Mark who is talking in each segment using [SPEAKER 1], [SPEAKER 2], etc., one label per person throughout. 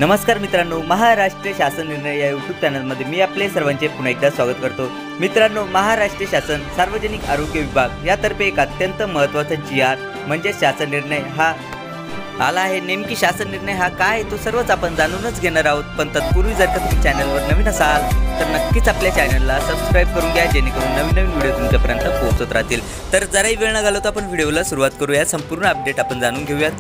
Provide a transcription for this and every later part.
[SPEAKER 1] नमस्कार मित्रांनो, महाराष्ट्र शासन निर्णय या यूट्यूब चॅनलमध्ये मी आपले सर्वांचे पुन्हा एकदा स्वागत करतो। मित्रांनो, महाराष्ट्र शासन सार्वजनिक आरोग्य विभाग यातर्फे एक अत्यंत महत्त्वाचा GR म्हणजे शासन निर्णय हा आला आहे। नेमकी शासन निर्णय हा काय आहे तो सर्वच आपण जाणूनच घेणार आहोत। पण तत्पूर्वी जर का तुम्ही चॅनलवर नवीन असाल तर नक्कीच आपल्या चॅनलला सबस्क्राइब करून घ्या, जेणेकरून नवीन नवीन व्हिडिओ तुमच्यापर्यंत पोहोचत राहतील। तर जराही वेळ न घालवता आपण व्हिडिओला सुरुवात करूया। संपूर्ण अपडेट आपण जाणून घेऊयात।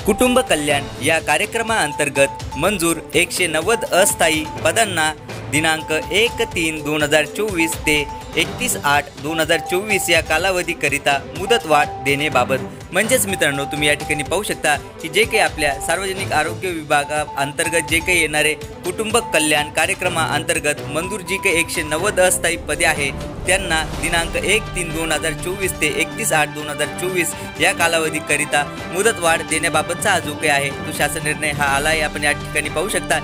[SPEAKER 1] कुटुंब कल्याण या कार्यक्रमाअंतर्गत मंजूर 190 अस्थायी पदांना दिनांक 1/3/2024 ते 31/8/2024 या कालावधीकरिता मुदतवाढ देण्याबाबत म्हणजेच मित्रांनो, तुम्ही या ठिकाणी पाहू शकता की जे काही आपल्या सार्वजनिक आरोग्य विभागाअंतर्गत जे काही येणारे कुटुंब कल्याण कार्यक्रमाअंतर्गत मंजूर जी काही 190 अस्थायी पदे आहे त्यांना दिनांक 1/3/2024 ते 31/8/2024 या कालावधीकरिता मुदतवाढ देण्याबाबतचा हा जो काही आहे तो शासन निर्णय हा आला आहे। आपण या ठिकाणी पाहू शकता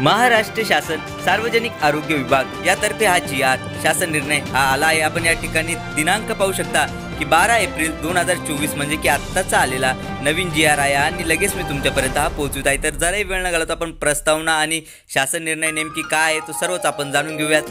[SPEAKER 1] महाराष्ट्र शासन सार्वजनिक आरोग्य विभाग यातर्फे हा GR शासन निर्णय हा आला आहे। आपण या ठिकाणी दिनांक पाहू शकता की 12 एप्रिल 2024 म्हणजे की आत्ताचा आलेला नवीन GR आहे आणि लगेच मी तुमच्यापर्यंत हा पोहोचवत आहे। तर जराही वेळ न घालवता आपण प्रस्तावना आणि शासन निर्णय नेमकी काय आहे तो सर्वच आपण जाणून घेऊयात।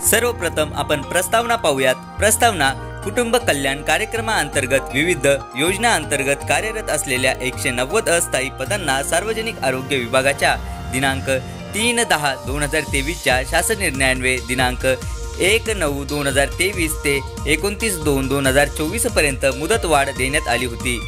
[SPEAKER 1] सर्वप्रथम आपण प्रस्तावना पाहूयात। प्रस्तावना कुटुंब कल्याण कार्यक्रमाअंतर्गत विविध योजनांतर्गत कार्यरत असलेल्या 190 अस्थायी पदांना सार्वजनिक आरोग्य विभागाच्या दिनांक 3/10/2023 च्या शासन निर्णयान्वये दिनांक 1/9/2023 ते 29/2/2024 पर्यंत मुदतवाढ देण्यात आली होती।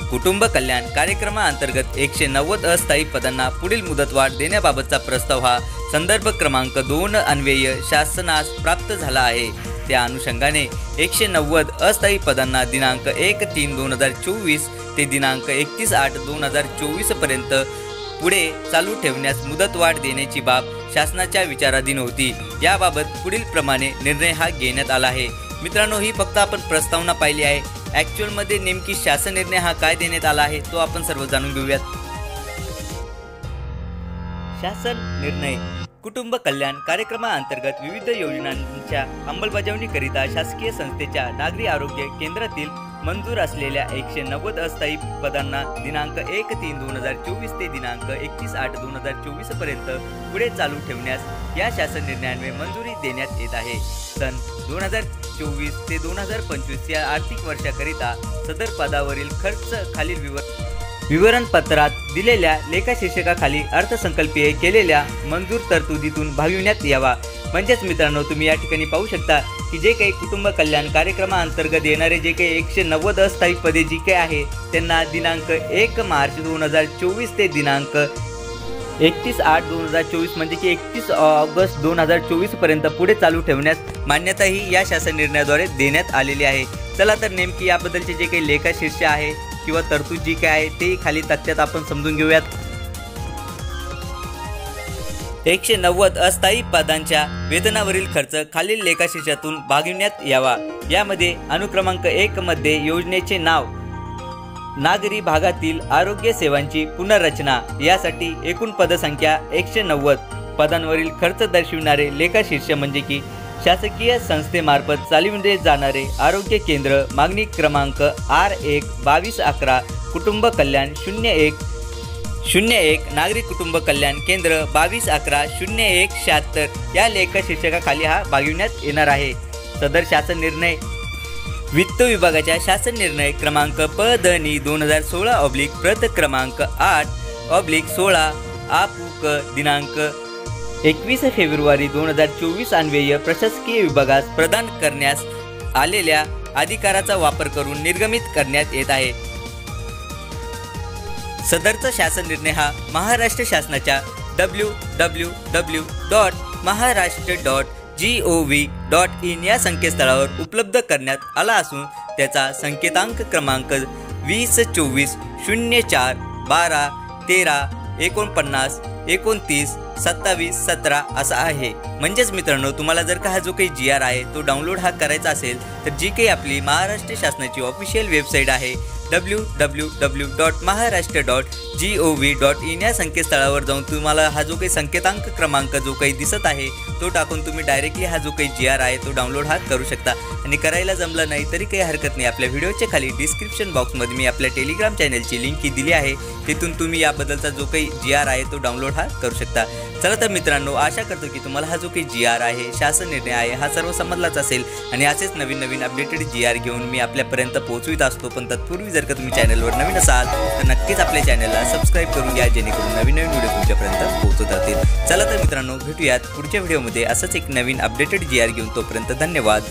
[SPEAKER 1] कुटुंब कल्याण कार्यक्रमाअंतर्गत 190 अस्थायी पदांना पुढील मुदतवाढ देण्याबाबतचा प्रस्ताव हा संदर्भ क्रमांक 2 अन्वये शासनास प्राप्त झाला आहे। त्या अनुषंगाने 190 अस्थायी पदांना दिनांक 1/3/2024 ते दिनांक 31/8/2024 पर्यंत पुढे चालू ठेवण्यास मुदतवाढ देण्याची बाब शासनाच्या विचाराधीन होती। याबाबत पुढील प्रमाणे निर्णय हा घेण्यात आला आहे। मित्रांनो, ही फक्त आपण प्रस्तावना पाहिली आहे। ॲक्च्युअलमध्ये नेमकी शासन निर्णय हा काय देण्यात आला आहे तो आपण सर्व जाणून घेऊयात। शासन निर्णय कुटुंब कल्याण कार्यक्रमाअंतर्गत विविध योजनांच्या अंमलबजावणीकरिता शासकीय संस्थेच्या नागरी आरोग्य केंद्रातील मंजूर असलेल्या 190 अस्थायी पदांना दिनांक 1/3/2024 ते दिनांक 31/8/2024 पर्यंत पुढे चालू ठेवण्यास या शासन निर्णयान्वये मंजुरी देण्यात येत आहे। सन 2024 ते 2025 या आर्थिक वर्षाकरिता सदर पदावरील खर्च खालील विवरणपत्रात दिलेल्या लेखाशीर्षकाखाली अर्थसंकल्पीय केलेल्या मंजूर तरतुदीतून भागविण्यात यावा। म्हणजेच मित्रांनो, तुम्ही या ठिकाणी पाहू शकता की जे काही कुटुंब कल्याण कार्यक्रमाअंतर्गत येणारे जे काही 190 अस्थायी पदे जी काही आहे त्यांना दिनांक 1 मार्च 2024 ते दिनांक 31/8/2024 म्हणजे की 31 ऑगस्ट 2024 पर्यंत पुढे चालू ठेवण्यास मान्यता ही या शासन निर्णयाद्वारे देण्यात आलेली आहे। चला तर नेमकी याबद्दलचे जे काही लेखाशीर्ष आहे किंवा तरतूद जी काय आहे ते खाली तथ्यात आपण समजून घेऊयात। 190 अस्थायी पदांच्या वेतनावरील खर्च खालील लेखाशीर्षातून भागविण्यात यावा। यामध्ये अनुक्रमांक 1 मध्ये योजनेचे नाव, नागरी भागातील आरोग्य सेवांची पुनर्रचना यासाठी एकूण पदसंख्या 190 पदांवरील खर्च दर्शविणारे लेखाशीर्ष म्हणजे की शासकीय संस्थेमार्फत चालविले जाणारे आरोग्य केंद्र, मागणी क्रमांक R1/2211 कुटुंब कल्याण 0101 नागरी कुटुंब कल्याण केंद्र 2211-0176 या लेखाशीर्षकाखाली हा भागविण्यात येणार आहे। सदर शासन निर्णय वित्त विभागाच्या शासन निर्णय क्रमांक प/ध/नि 2016/प्रत क्रमांक 8/16 आपुक दिनांक 21 फेब्रुवारी 2024 अन्वये प्रशासकीय विभागास प्रदान करण्यास आलेल्या अधिकाराचा वापर करून निर्गमित करण्यात येत आहे। सदरचा शासन निर्णय हा महाराष्ट्र शासनाच्या www.maharashtra.gov.in या संकेतस्थळावर उपलब्ध करण्यात आला असून त्याचा संकेतांक क्रमांक 2024-04-12-13-49-29 2717 असा आहे। म्हणजेच मित्रांनो, तुम्हाला जर का हा जो काही GR आहे तो डाउनलोड हा करायचा असेल तर जी काही आपली महाराष्ट्र शासनाची ऑफिशियल वेबसाईट आहे www.maharashtra.gov.in या संकेतस्थळावर जाऊन तुम्हाला हा जो काही संकेतांक क्रमांक जो काही दिसत आहे तो टाकून तुम्ही डायरेक्टली हा जो काही GR आहे तो डाउनलोड हा करू शकता। आणि करायला जमलं नाही तरी काही हरकत नाही, आपल्या व्हिडिओच्या खाली डिस्क्रिप्शन बॉक्समध्ये मी आपल्या टेलिग्राम चॅनलची लिंक ही दिली आहे, तिथून तुम्ही याबद्दलचा जो काही GR आहे तो डाउनलोड हा करू शकता। चला तर मित्रांनो, आशा करतो की तुम्हाला हा जो काही GR आहे, शासन निर्णय आहे, हा सर्व समजलाच असेल आणि असेच नवीन नवीन अपडेटेड GR घेऊन मी आपल्यापर्यंत पोहोचवित असतो। पण तत्पूर्वी जर का तुम्ही चॅनलवर नवीन असाल तर नक्कीच आपल्या चॅनलला सबस्क्राईब करून घ्या, जेणेकरून नवीन नवीन व्हिडिओ तुमच्यापर्यंत पोहोचत राहतील। चला तर मित्रांनो, भेटूयात पुढच्या व्हिडिओमध्ये असंच एक नवीन अपडेटेड GR घेऊन। तोपर्यंत धन्यवाद।